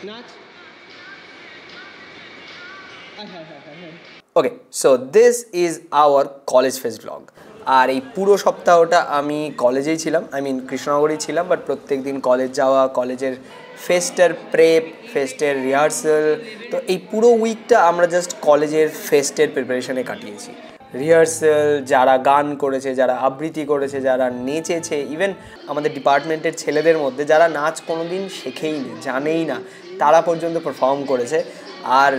নাচ। Okay, so this is our college fest vlog. আর এই পুরো সপ্তাহটা আমি কলেজেই ছিলাম, আই মিন কৃষ্ণনগরেই ছিলাম, বাট প্রত্যেক দিন কলেজ যাওয়া, কলেজের ফেস্টের প্রেপ, ফেস্টের রিহার্সাল, তো এই পুরো উইকটা আমরা জাস্ট কলেজের ফেস্টের প্রিপারেশনে কাটিয়েছি। রিহার্সাল, যারা গান করেছে, যারা আবৃত্তি করেছে, যারা নেচেছে, ইভেন আমাদের ডিপার্টমেন্টের ছেলেদের মধ্যে যারা নাচ কোনো দিন শেখেইনি, জানেই না, তারা পর্যন্ত পারফর্ম করেছে। আর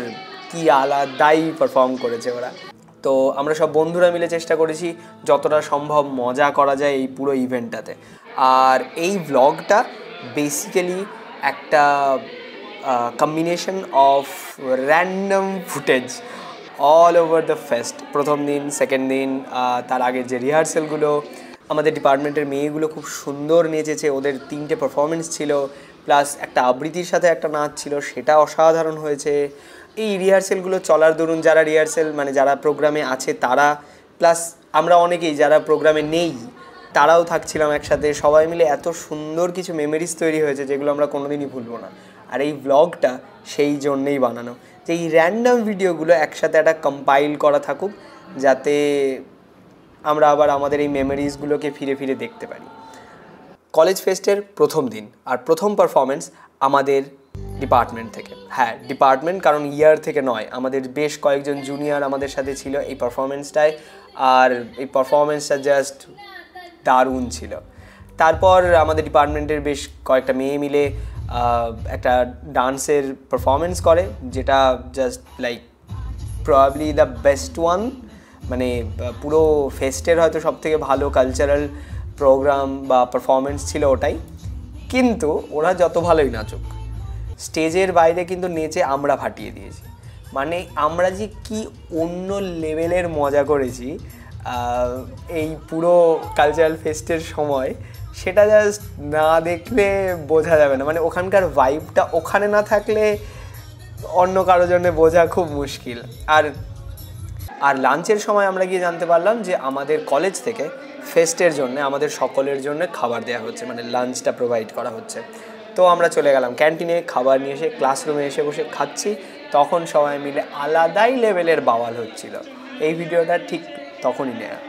কি আলাদাই পারফর্ম করেছে ওরা। তো আমরা সব বন্ধুরা মিলে চেষ্টা করেছি যতটা সম্ভব মজা করা যায় এই পুরো ইভেন্টটাতে। আর এই ভ্লগটা বেসিক্যালি একটা combination of random footage all over the fest. প্রথম দিন, সেকেন্ড দিন, তার আগের যে রিহার্সালগুলো, আমাদের ডিপার্টমেন্টের মেয়েগুলো খুব সুন্দর নেচেছে, ওদের 3টে পারফরমেন্স ছিল, প্লাস একটা আবৃত্তির সাথে একটা নাচ ছিল, সেটা অসাধারণ হয়েছে। এই রিহার্সালগুলো চলার দরুন যারা রিহার্সাল মানে যারা প্রোগ্রামে আছে তারা, প্লাস আমরা অনেকেই যারা প্রোগ্রামে নেই তারাও থাকছিলাম একসাথে, সবাই মিলে এত সুন্দর কিছু মেমোরিজ তৈরি হয়েছে যেগুলো আমরা কোনোদিনই ভুলবো না। আর এই ব্লগটা সেই জন্যেই বানানো, যে এই র্যান্ডম ভিডিওগুলো একসাথে একটা কম্পাইল করা থাকুক, যাতে আমরা আবার আমাদের এই মেমোরিজগুলোকে ফিরে ফিরে দেখতে পারি। কলেজ ফেস্টের প্রথম দিন আর প্রথম পারফরমেন্স আমাদের ডিপার্টমেন্ট থেকে। হ্যাঁ, ডিপার্টমেন্ট, কারণ ইয়ার থেকে নয়, আমাদের বেশ কয়েকজন জুনিয়র আমাদের সাথে ছিল এই পারফরমেন্সটায়। আর এই পারফরমেন্সটা জাস্ট দারুণ ছিল। তারপর আমাদের ডিপার্টমেন্টের বেশ কয়েকটা মেয়ে মিলে একটা ডান্সের পারফরমেন্স করে, যেটা just like probably the best one, মানে পুরো ফেস্টের হয়তো সবথেকে ভালো কালচারাল প্রোগ্রাম বা পারফরমেন্স ছিল ওটাই। কিন্তু ওরা যত ভালোই নাচুক, স্টেজের বাইরে কিন্তু নেচে আমরা ফাটিয়ে দিয়েছি। মানে আমরা যে কি অন্য লেভেলের মজা করেছি এই পুরো কালচারাল ফেস্টের সময়, সেটা জাস্ট না দেখলে বোঝা যাবে না। মানে ওখানকার ভাইবটা ওখানে না থাকলে অন্য কারোর জন্য বোঝা খুব মুশকিল। আর লাঞ্চের সময় আমরা গিয়ে জানতে পারলাম যে আমাদের কলেজ থেকে ফেস্টের জন্য আমাদের সকলের জন্য খাবার দেওয়া হচ্ছে, মানে লাঞ্চটা প্রোভাইড করা হচ্ছে। তো আমরা চলে গেলাম ক্যান্টিনে, খাবার নিয়ে এসে ক্লাসরুমে এসে বসে খাচ্ছি। তখন সবাই মিলে আলাদাই লেভেলের বাওয়াল হচ্ছিল। এই ভিডিওটা ঠিক তখনই নেয়া।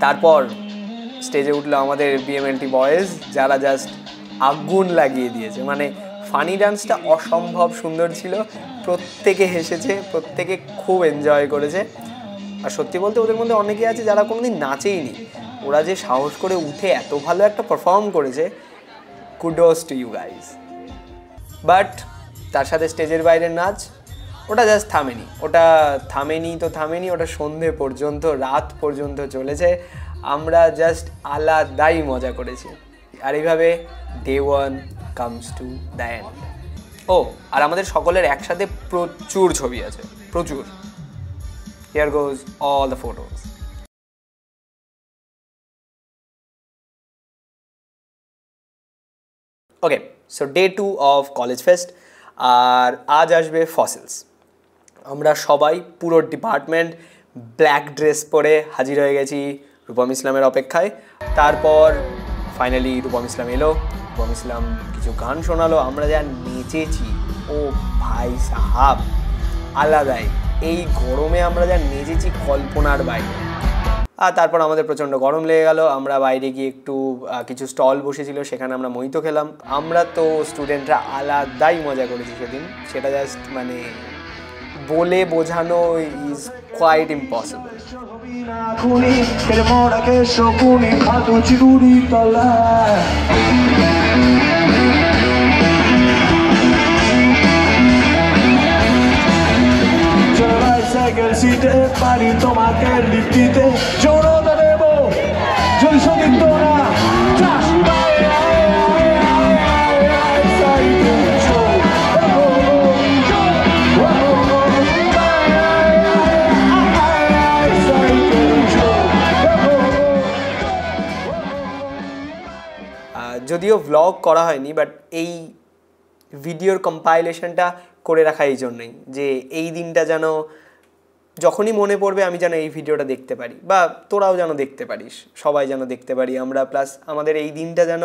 তারপর স্টেজে উঠলো আমাদের বিএমএলটি বয়েজ, যারা জাস্ট আগুন লাগিয়ে দিয়েছে। মানে ফানি ডান্সটা অসম্ভব সুন্দর ছিল, প্রত্যেকে হেসেছে, প্রত্যেকে খুব এনজয় করেছে। আর সত্যি বলতে ওদের মধ্যে অনেকে আছে যারা কোনোদিন নাচেইনি, ওরা যে সাহস করে উঠে এত ভালো একটা পারফর্ম করেছে, kudos to you guys. But তার সাথে স্টেজের বাইরের নাচ, ওটা জাস্ট থামেনি, ওটা সন্ধে পর্যন্ত, রাত পর্যন্ত চলেছে। আমরা জাস্ট আলাদাই মজা করেছি। আর এইভাবে day 1 comes to the end. ও, আর আমাদের সকলের একসাথে প্রচুর ছবি আছে, প্রচুর। Here goes all the photos. Okay, so day 2 of college fest. আর আজ আসবে ফসিলস। আমরা সবাই পুরো ডিপার্টমেন্ট ব্ল্যাক ড্রেস পরে হাজির হয়ে গেছি রূপম ইসলামের অপেক্ষায়। তারপর ফাইনালি রূপম ইসলাম এলো, রূপম ইসলাম কিছু গান শোনালো, আমরা যা নেচেছি, ও ভাই সাহাব, আলাদাই। এই গরমে আমরা যা নেচেছি কল্পনার বাইরে। আর তারপর আমাদের প্রচণ্ড গরম লেগে গেল, আমরা বাইরে গিয়ে একটু কিছু স্টল বসেছিল, সেখানে আমরা মোহিতো খেলাম। আমরা তো স্টুডেন্টরা আলাদাই মজা করেছি সেদিন, সেটা জাস্ট মানে বলে বোঝানো ইজ কোয়াইট ইম্পসিবল। তোমাকে লিপিতে জোর দেব জলসঙ্গীত তোরা যদিও ভ্লগ করা হয়নি, বাট এই ভিডিওর কম্পাইলেশনটা করে রাখা এই জন্যই যে এই দিনটা যেন যখনই মনে পড়বে আমি যেন এই ভিডিওটা দেখতে পারি, বা তোরাও যেন দেখতে পারিস, সবাই যেন দেখতে পারি আমরা, প্লাস আমাদের এই দিনটা যেন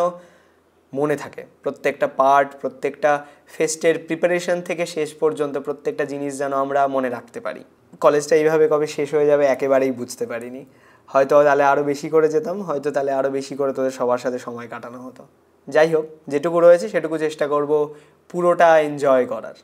মনে থাকে, প্রত্যেকটা পার্ট, প্রত্যেকটা ফেস্টের প্রিপারেশন থেকে শেষ পর্যন্ত প্রত্যেকটা জিনিস যেন আমরা মনে রাখতে পারি। কলেজটা এইভাবে কবে শেষ হয়ে যাবে একেবারেই বুঝতে পারিনি। হয়তো তাহলে আরও বেশি করে যেতাম, হয়তো তাহলে আরও বেশি করে তোদের সবার সাথে সময় কাটানো হতো। যাই হোক, যেটুকু রয়েছে সেটুকু চেষ্টা করব পুরোটা এনজয় করার।